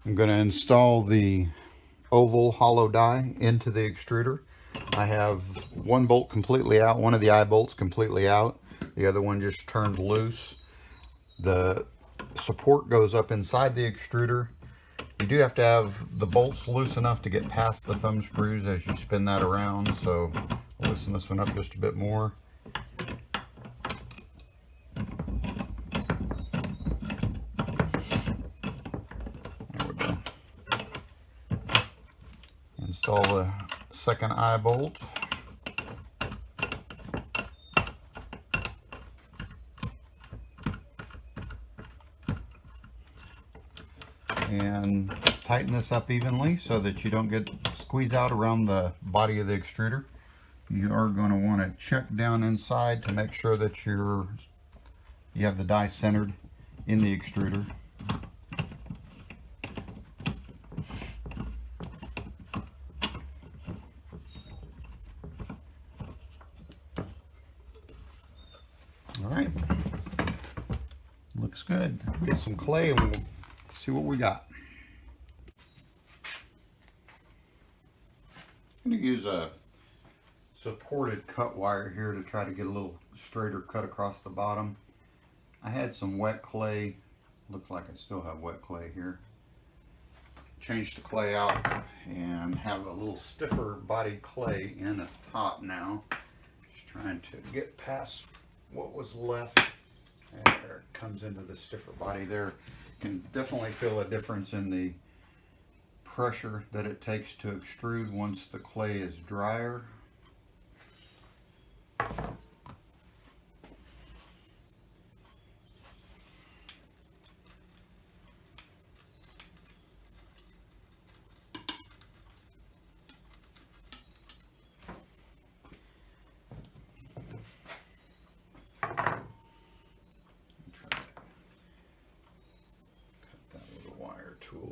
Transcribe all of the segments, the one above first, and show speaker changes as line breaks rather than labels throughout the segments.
I'm going to install the oval hollow die into the extruder. I have one bolt completely out, one of the eye bolts completely out, the other one just turned loose. The support goes up inside the extruder. You do have to have the bolts loose enough to get past the thumb screws as you spin that around, so I'll loosen this one up just a bit more. There we go. Install the second eye bolt. And tighten this up evenly so that you don't get squeezed out around the body of the extruder. You are going to want to check down inside to make sure that you have the die centered in the extruder. All right, looks good. Get some clay and we'll see what we got. I'm going to use a supported cut wire here to try to get a little straighter cut across the bottom. I had some wet clay. Looks like I still have wet clay here. Change the clay out and have a little stiffer body clay in at the top now. Just trying to get past what was left. And there it comes into the stiffer body there. You can definitely feel a difference in the pressure that it takes to extrude once the clay is drier.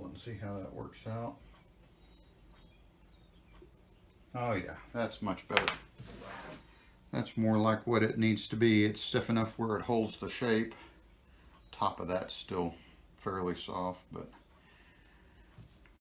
And see how that works out. Oh yeah, that's much better. That's more like what it needs to be. It's stiff enough where it holds the shape. Top of that's still fairly soft, but